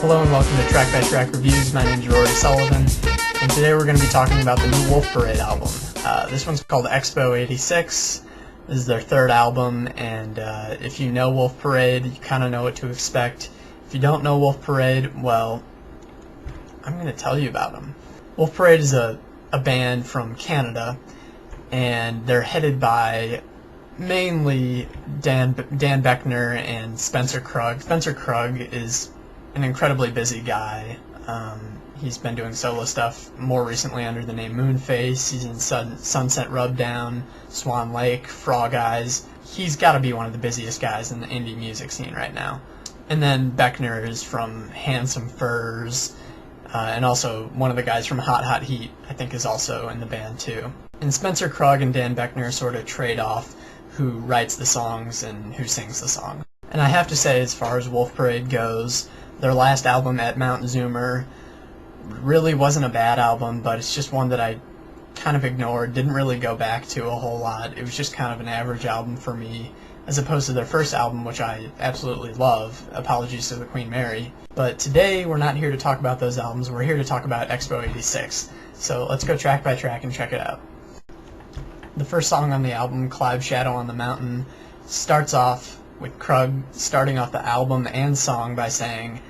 Hello and welcome to Track by Track Reviews. My name is Rory Sullivan, and today we're going to be talking about the new Wolf Parade album. This one's called Expo 86. This is their third album, and if you know Wolf Parade, you kind of know what to expect. If you don't know Wolf Parade, well, I'm going to tell you about them. Wolf Parade is a band from Canada, and they're headed by mainly Dan Beckner and Spencer Krug. Spencer Krug is an incredibly busy guy. He's been doing solo stuff more recently under the name Moonface. He's in Sunset Rubdown, Swan Lake, Frog Eyes. He's got to be one of the busiest guys in the indie music scene right now. And then Beckner is from Handsome Furs, and also one of the guys from Hot Hot Heat, I think, is also in the band too. And Spencer Krug and Dan Beckner sort of trade off who writes the songs and who sings the song. And I have to say, as far as Wolf Parade goes, their last album, At Mount Zoomer, really wasn't a bad album, but it's just one that I kind of ignored, didn't really go back to a whole lot. It was just kind of an average album for me, as opposed to their first album, which I absolutely love, Apologies to the Queen Mary. But today, we're not here to talk about those albums, we're here to talk about Expo 86. So let's go track by track and check it out. The first song on the album, Cloud Shadow on the Mountain, starts off with Krug starting off the album and song by saying,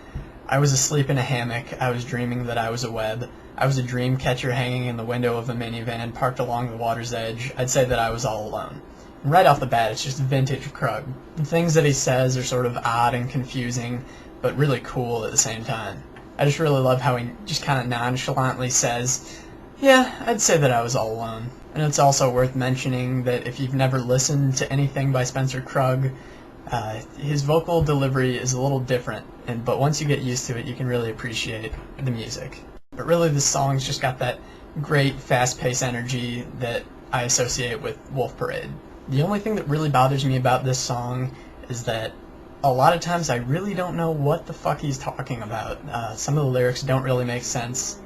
"I was asleep in a hammock, I was dreaming that I was a web. I was a dream catcher hanging in the window of a minivan parked along the water's edge. I'd say that I was all alone." And right off the bat, it's just vintage Krug. The things that he says are sort of odd and confusing, but really cool at the same time. I just really love how he just kind of nonchalantly says, "Yeah, I'd say that I was all alone." And it's also worth mentioning that if you've never listened to anything by Spencer Krug, his vocal delivery is a little different, but once you get used to it, you can really appreciate the music. But really, this song's just got that great fast-paced energy that I associate with Wolf Parade. The only thing that really bothers me about this song is that a lot of times I really don't know what the fuck he's talking about. Some of the lyrics don't really make sense.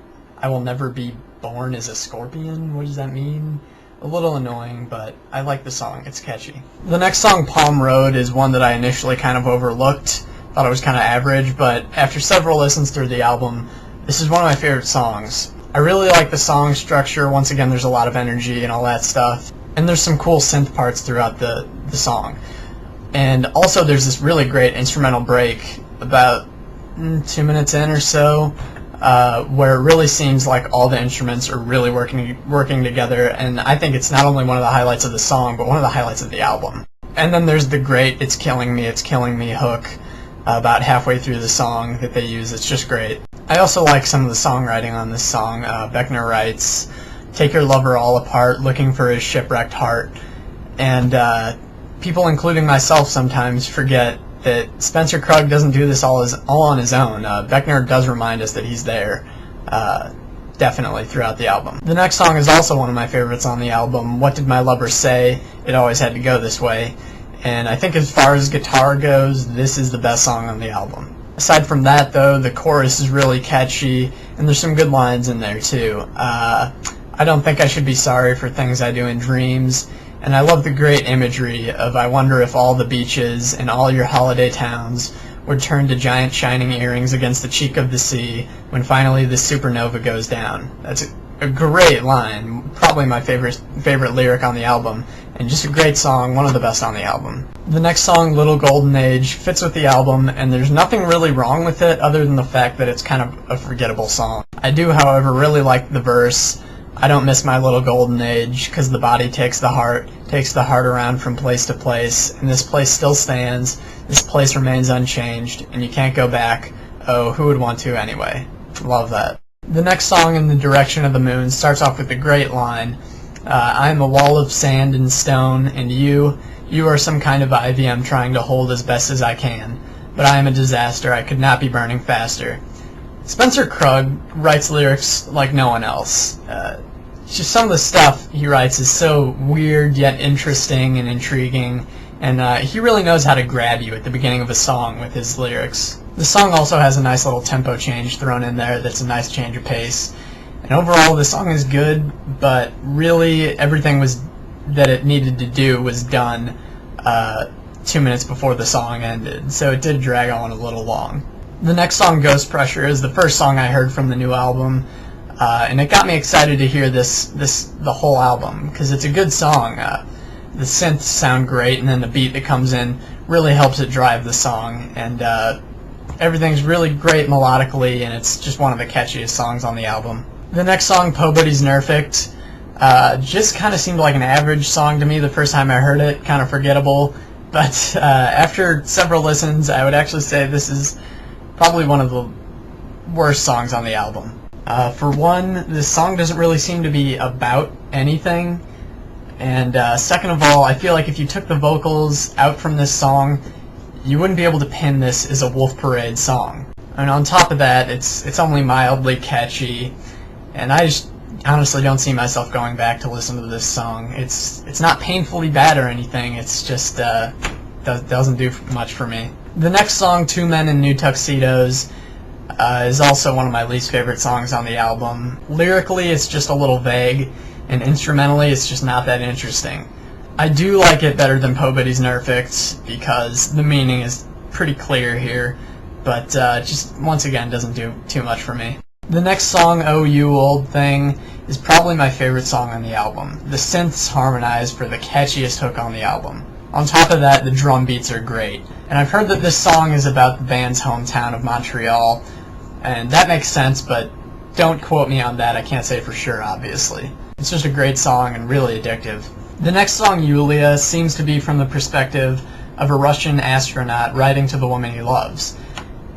I will never be born as a scorpion? What does that mean? A little annoying, but I like the song. It's catchy. The next song, Palm Road, is one that I initially kind of overlooked. Thought it was kind of average, but after several listens through the album, this is one of my favorite songs. I really like the song structure. Once again, there's a lot of energy and all that stuff. And there's some cool synth parts throughout the song. And also there's this really great instrumental break about 2 minutes in or so, where it really seems like all the instruments are really working together, and I think it's not only one of the highlights of the song, but one of the highlights of the album. And then there's the great It's Killing Me hook about halfway through the song that they use. It's just great. I also like some of the songwriting on this song. Beckner writes, "Take your lover all apart, looking for his shipwrecked heart." And people, including myself, sometimes forget that Spencer Krug doesn't do this all on his own. Beckner does remind us that he's there, definitely, throughout the album. The next song is also one of my favorites on the album, What Did My Lover Say? It Always Had to Go This Way. And I think as far as guitar goes, this is the best song on the album. Aside from that, though, the chorus is really catchy, and there's some good lines in there, too. I don't think I should be sorry for things I do in dreams. And I love the great imagery of, I wonder if all the beaches and all your holiday towns would turn to giant shining earrings against the cheek of the sea when finally the supernova goes down. That's a great line, probably my favorite lyric on the album, and just a great song, one of the best on the album. The next song, Little Golden Age, fits with the album, and there's nothing really wrong with it other than the fact that it's kind of a forgettable song. I do, however, really like the verse, "I don't miss my little golden age, 'cause the body takes the heart around from place to place, and this place still stands, this place remains unchanged, and you can't go back, oh, who would want to anyway?" Love that. The next song, In the Direction of the Moon, starts off with a great line, "I am a wall of sand and stone, and you are some kind of ivy I'm trying to hold as best as I can, but I am a disaster, I could not be burning faster." Spencer Krug writes lyrics like no one else. Just some of the stuff he writes is so weird yet interesting and intriguing, and he really knows how to grab you at the beginning of a song with his lyrics. The song also has a nice little tempo change thrown in there that's a nice change of pace. And overall, the song is good, but really everything that it needed to do was done 2 minutes before the song ended, so it did drag on a little long. The next song, Ghost Pressure, is the first song I heard from the new album, and it got me excited to hear the whole album, because it's a good song. The synths sound great, and then the beat that comes in really helps it drive the song, and everything's really great melodically, and it's just one of the catchiest songs on the album. The next song, Po Buddy's Nerfect, just kind of seemed like an average song to me the first time I heard it, kind of forgettable, but after several listens, I would actually say this is probably one of the worst songs on the album. For one, this song doesn't really seem to be about anything, and second of all, I feel like if you took the vocals out from this song, you wouldn't be able to pin this as a Wolf Parade song. And on top of that, it's only mildly catchy, and I just honestly don't see myself going back to listen to this song. It's not painfully bad or anything, it's just doesn't do much for me. The next song, Two Men in New Tuxedos, is also one of my least favorite songs on the album. Lyrically, it's just a little vague, and instrumentally, it's just not that interesting. I do like it better than Po Buddy's Nerfect because the meaning is pretty clear here, but just once again doesn't do too much for me. The next song, Oh You Old Thing, is probably my favorite song on the album. The synths harmonize for the catchiest hook on the album. On top of that, the drum beats are great. And I've heard that this song is about the band's hometown of Montreal, and that makes sense, but don't quote me on that, I can't say for sure, obviously. It's just a great song and really addictive. The next song, Yulia, seems to be from the perspective of a Russian astronaut writing to the woman he loves.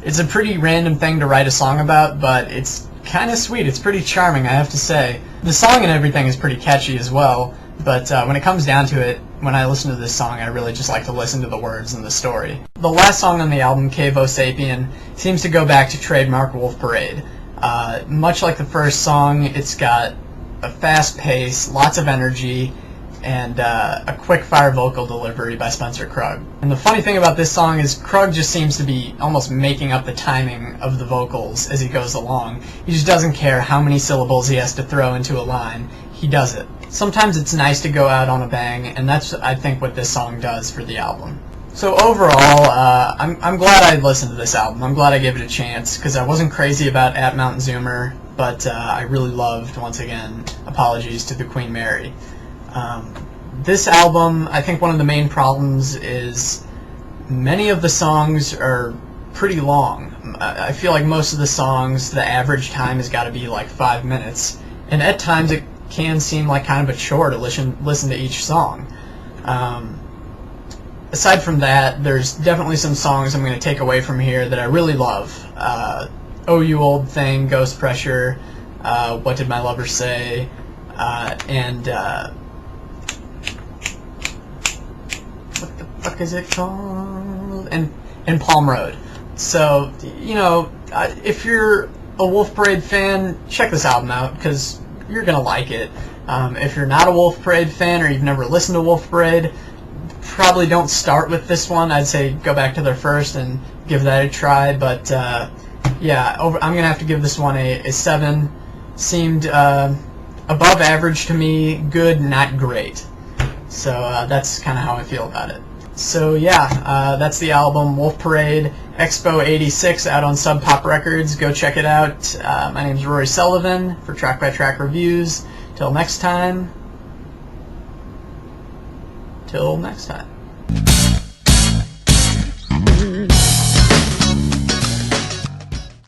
It's a pretty random thing to write a song about, but it's kind of sweet. It's pretty charming, I have to say. The song and everything is pretty catchy as well, but when it comes down to it, when I listen to this song, I really just like to listen to the words and the story. The last song on the album, Cavo Sapien, seems to go back to trademark Wolf Parade. Much like the first song, it's got a fast pace, lots of energy, and a quick-fire vocal delivery by Spencer Krug. And the funny thing about this song is Krug just seems to be almost making up the timing of the vocals as he goes along. He just doesn't care how many syllables he has to throw into a line. He does it. Sometimes it's nice to go out on a bang, and that's, I think, what this song does for the album. So overall, I'm glad I listened to this album. I'm glad I gave it a chance, because I wasn't crazy about At Mountain Zoomer, but I really loved, once again, Apologies to the Queen Mary. This album, I think one of the main problems is many of the songs are pretty long. I feel like most of the songs, the average time has got to be like 5 minutes, and at times it can seem like kind of a chore to listen to each song. Aside from that, there's definitely some songs I'm going to take away from here that I really love. Oh You Old Thing, Ghost Pressure, What Did My Lover Say, and what the fuck is it called? And Palm Road. So, you know, if you're a Wolf Parade fan, check this album out, because you're going to like it. If you're not a Wolf Parade fan, or you've never listened to Wolf Parade, probably don't start with this one. I'd say go back to their first and give that a try, but yeah, I'm going to have to give this one a 7. Seemed above average to me, good, not great. So that's kind of how I feel about it. So yeah, that's the album, Wolf Parade, Expo 86, out on Sub Pop Records. Go check it out. My name's Rory Sullivan for Track by Track Reviews. Till next time.